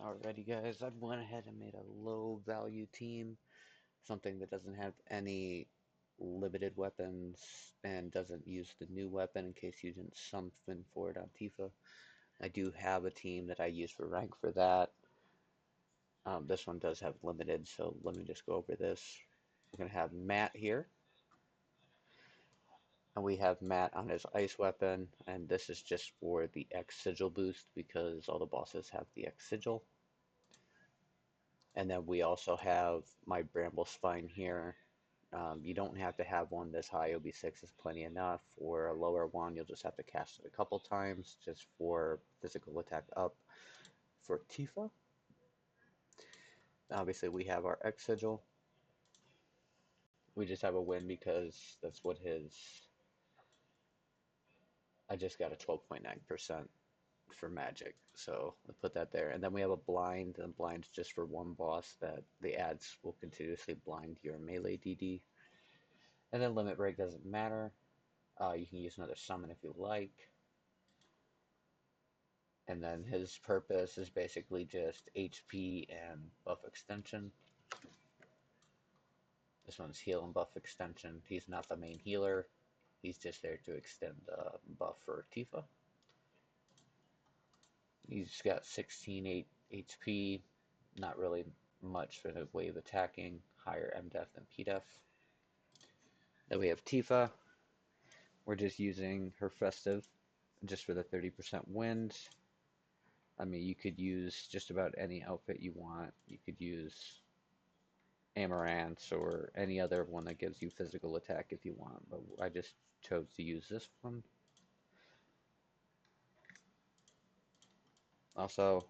Alrighty guys, I went ahead and made a low value team, something that doesn't have any limited weapons and doesn't use the new weapon in case you didn't something for it on Tifa. I do have a team that I use for rank for that. This one does have limited, so let me just go over this. We're going to have Matt here, and we have Matt on his ice weapon, and this is just for the X sigil boost because all the bosses have the X sigil. And then we also have my Bramble Spine here. You don't have to have one this high, OB6 is plenty enough. Or a lower one, you'll just have to cast it a couple times just for physical attack up for Tifa. Obviously, we have our X Sigil. We just have a win because that's what his. I just got a 12.9% for magic, so we'll put that there. And then we have a blind, and blind's just for one boss that the ads will continuously blind your melee DD. And then limit break doesn't matter. You can use another summon if you like. And then his purpose is basically just HP and buff extension. This one's heal and buff extension. He's not the main healer. He's just there to extend the buff for Tifa. He's got 16 HP. Not really much for the way of attacking. Higher MDef than PDef. Then we have Tifa. We're just using her festive just for the 30% wind. I mean, you could use just about any outfit you want. You could use Amaranth or any other one that gives you physical attack if you want, but I just chose to use this one. Also,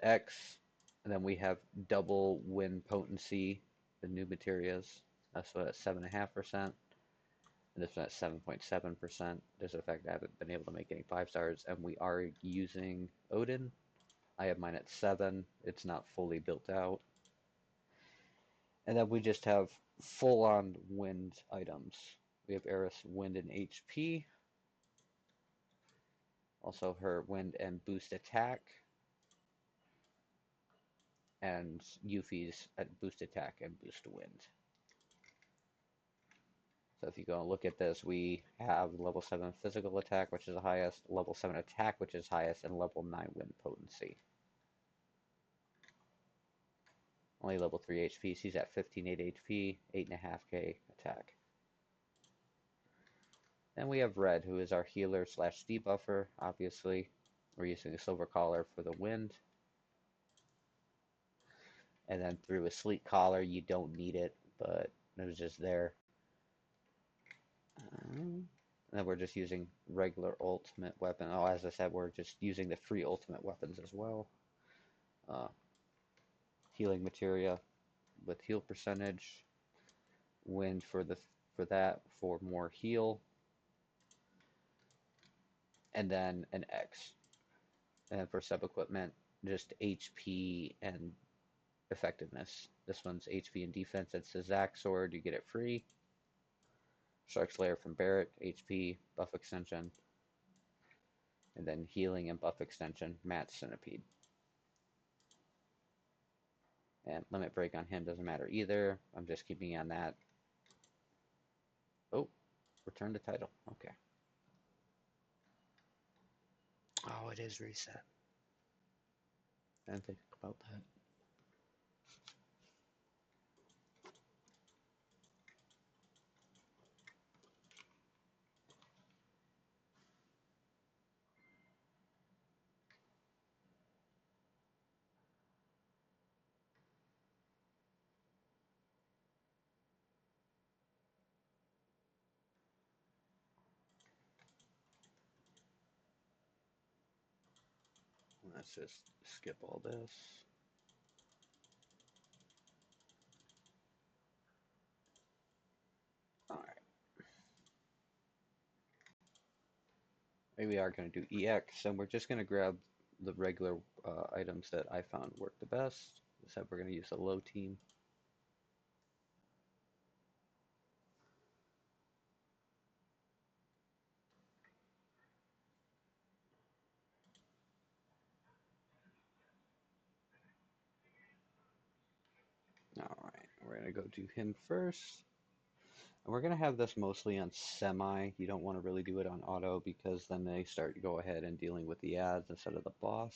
X, and then we have double wind potency, the new materials. That's what at 7.5%, and this one at 7.7%. There's a fact I haven't been able to make any 5 stars, and we are using Odin. I have mine at 7. It's not fully built out. And then we just have full-on wind items. We have Eris wind and HP. Also her wind and boost attack. And Yuffie's at boost attack and boost wind. So if you go and look at this, we have level 7 physical attack, which is the highest, level 7 attack, which is highest, and level 9 wind potency. Only level 3 HP, so he's at 15.8 HP, 8.5k attack. Then we have Red, who is our healer slash debuffer, obviously. We're using a silver collar for the wind. And then through a sleek collar, you don't need it, but it was just there. And then we're just using regular ultimate weapon. Oh, as I said, we're just using the free ultimate weapons as well. Healing materia with heal percentage. Wind for that for more heal. And then an X. And for sub equipment, just HP and effectiveness. This one's HP and defense. It's a Zac sword. You get it free. Shark Slayer from Barrett. HP, buff extension. And then healing and buff extension. Matt Centipede. And limit break on him doesn't matter either. I'm just keeping on that. Oh, return to title. Okay. Oh, it is reset. I didn't think about that. Let's just skip all this. Alright. Maybe we are going to do EX, and we're just going to grab the regular items that I found work the best. Except we're going to use a low team. going to go do him first. And we're going to have this mostly on semi. You don't want to really do it on auto because then they start to go ahead and dealing with the ads instead of the boss.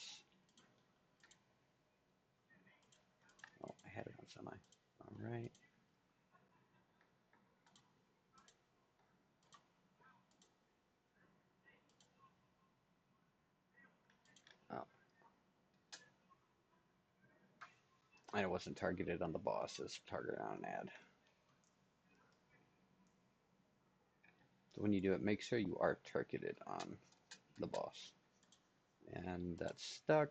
Oh, I had it on semi. All right. Oh. And it wasn't targeted on the boss, it's targeted on an ad. So when you do it, make sure you are targeted on the boss. And that's stuck.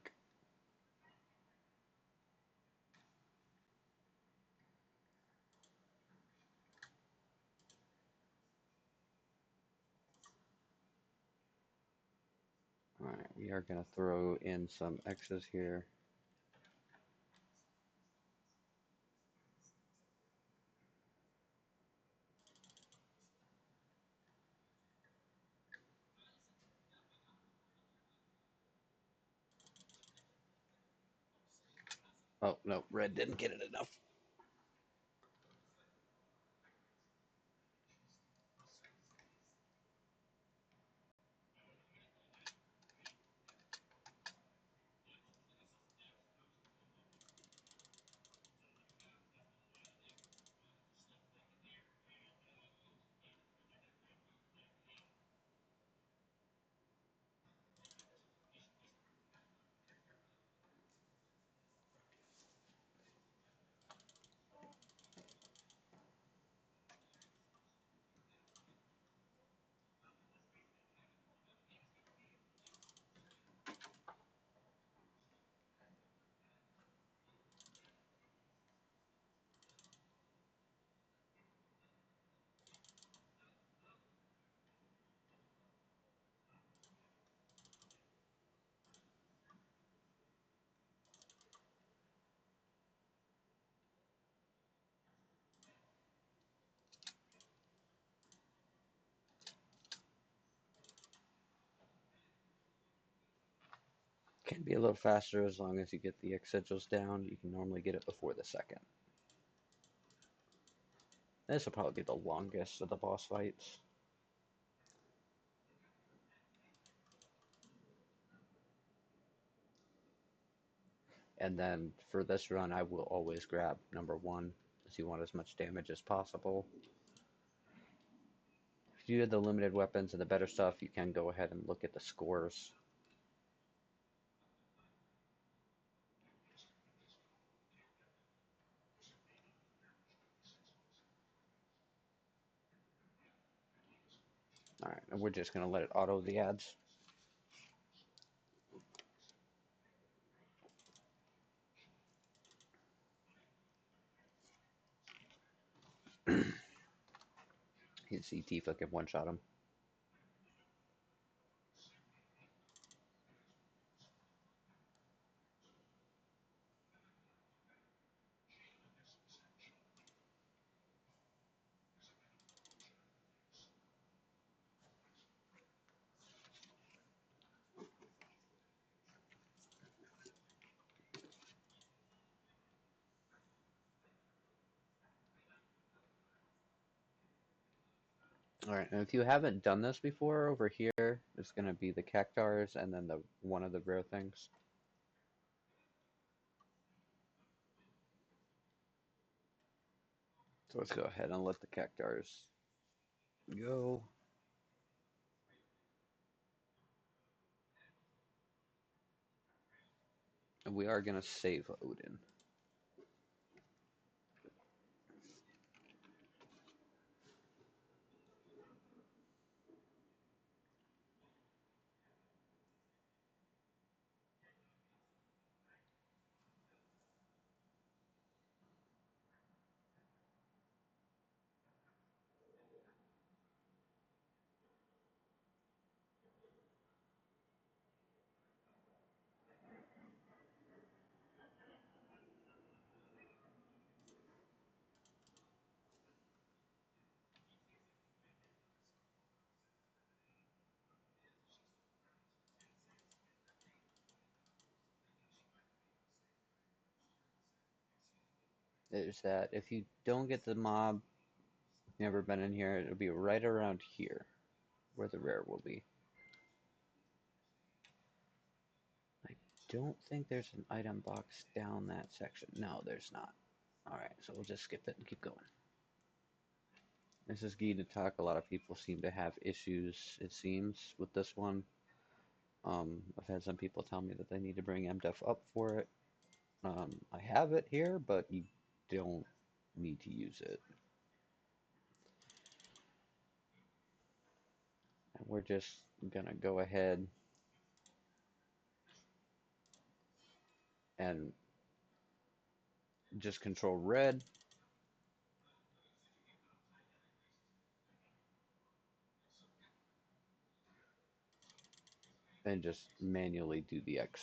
Alright, we are going to throw in some X's here. Oh, no, red didn't get it enough. Can be a little faster as long as you get the X sigils down. You can normally get it before the second. This will probably be the longest of the boss fights. And then for this run, I will always grab number 1, as you want as much damage as possible. If you have the limited weapons and the better stuff, you can go ahead and look at the scores. Alright, and we're just going to let it auto the ads. You can see Tifa can one-shot him. Alright, and if you haven't done this before, over here is going to be the cactars and then the one of the rare things. So let's go ahead and let the cactars go. And we are going to save Odin. is that if you don't get the mob, never been in here, it'll be right around here where the rare will be. I don't think there's an item box down that section. No, there's not. Alright, so we'll just skip it and keep going. This is Guy to talk. A lot of people seem to have issues, it seems, with this one. I've had some people tell me that they need to bring MDef up for it. I have it here, but you don't need to use it. And we're just gonna go ahead and just control red. And just manually do the X.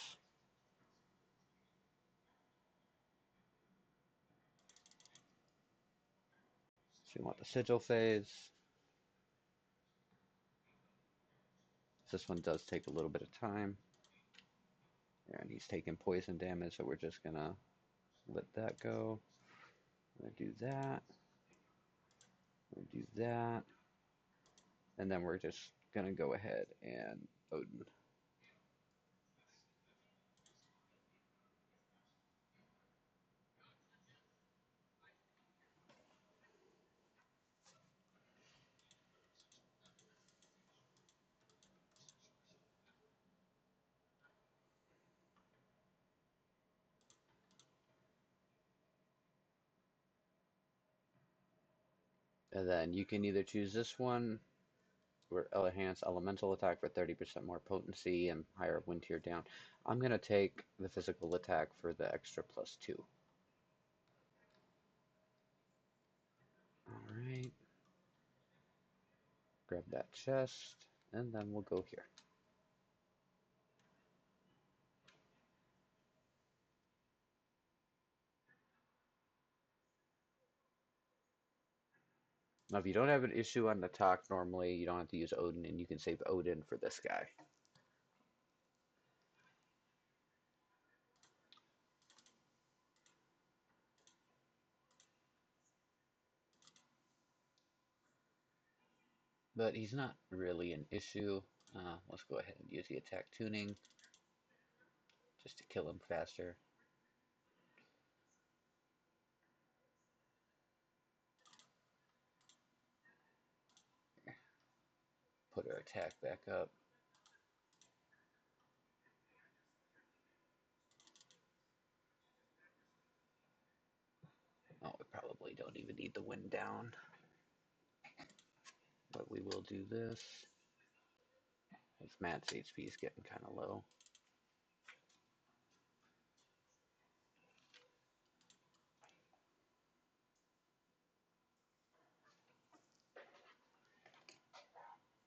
So you want the sigil phase. This one does take a little bit of time. And he's taking poison damage, so we're just gonna let that go. We're gonna do that. We'll do that. And then we're just gonna go ahead and Odin. And then you can either choose this one, or enhance elemental attack for 30% more potency and higher wind tier down. I'm gonna take the physical attack for the extra +2. Alright. Grab that chest, and then we'll go here. Now, if you don't have an issue on the talk, normally you don't have to use Odin, and you can save Odin for this guy. But he's not really an issue. Let's go ahead and use the attack tuning just to kill him faster. Put our attack back up. Oh, we probably don't even need the wind down. But we will do this. As Matt's HP is getting kind of low.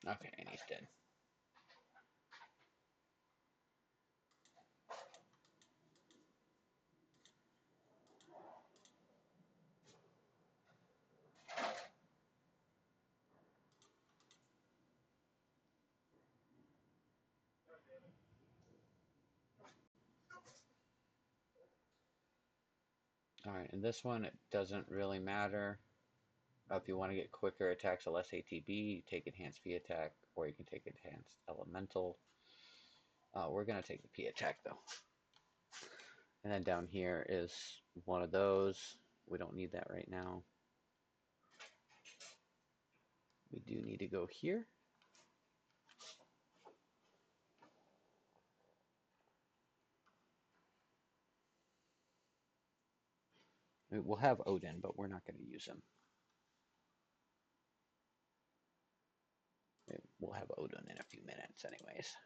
Okay, and he's dead. Alright, and this one, it doesn't really matter. If you want to get quicker attacks or less ATB, you take Enhanced P attack, or you can take Enhanced Elemental. We're going to take the P attack, though. And then down here is one of those. We don't need that right now. We do need to go here. We'll have Odin, but we're not going to use him. We'll have Odin in a few minutes anyways.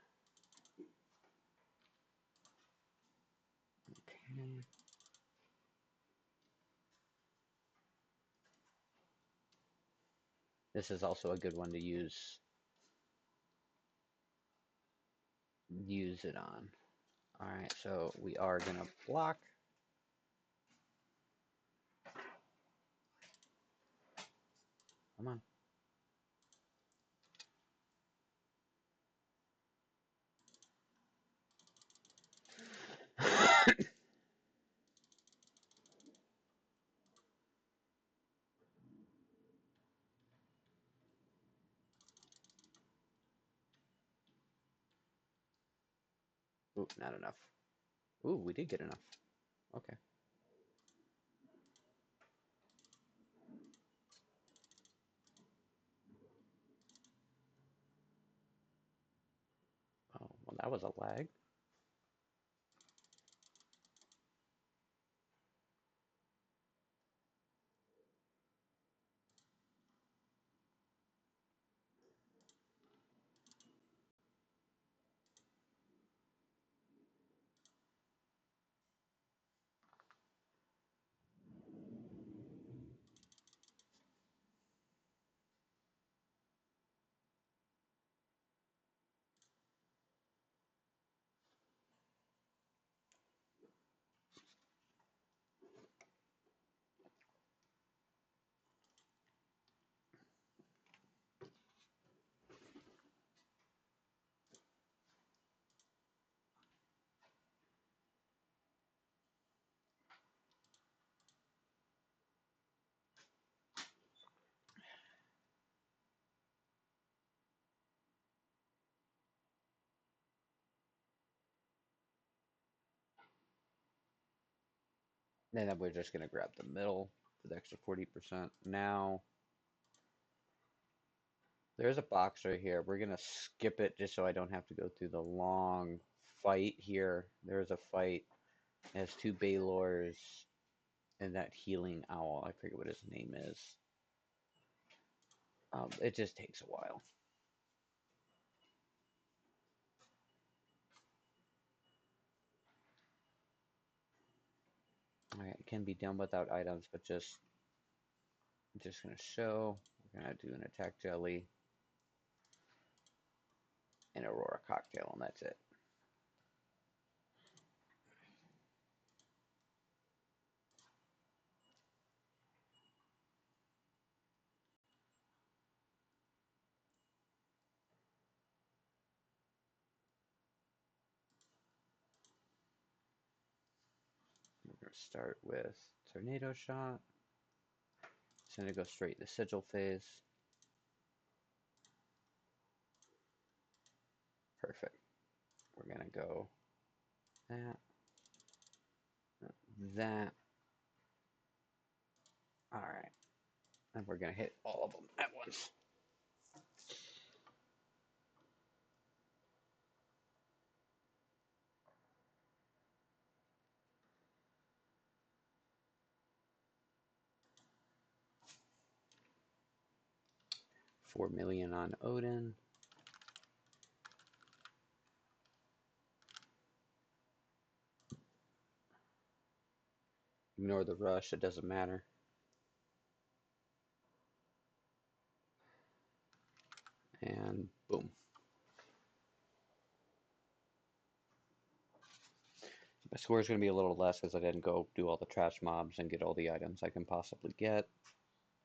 Okay. This is also a good one to use it on. Alright, so we are going to block. Come on. not enough. Ooh, we did get enough. Okay. Oh, well, that was a lag. And then we're just going to grab the middle for the extra 40%. Now, there's a box right here. We're going to skip it just so I don't have to go through the long fight here. There's a fight. It has two Baylors and that healing owl. I forget what his name is. It just takes a while. Alright, it can be done without items, but just going to show. We're going to do an attack jelly and Aurora cocktail, and that's it. We're going to start with Tornado Shot. It's going to go straight to Sigil phase. Perfect. We're going to go that, that. Alright. And we're going to hit all of them at once. $4 million on Odin. Ignore the rush, it doesn't matter. And boom. My score is going to be a little less because I didn't go do all the trash mobs and get all the items I can possibly get.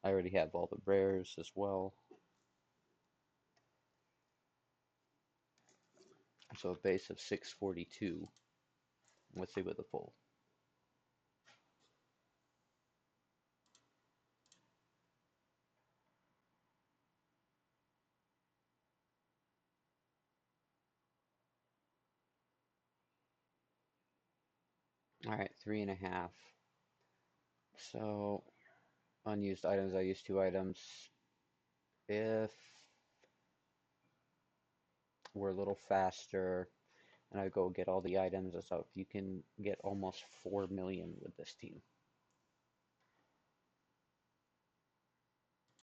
I already have all the rares as well. So a base of 642. Let's see what the full. Alright, 3.5. So, unused items, I use 2 items. If we're a little faster, and I go get all the items, so if you can get almost 4 million with this team.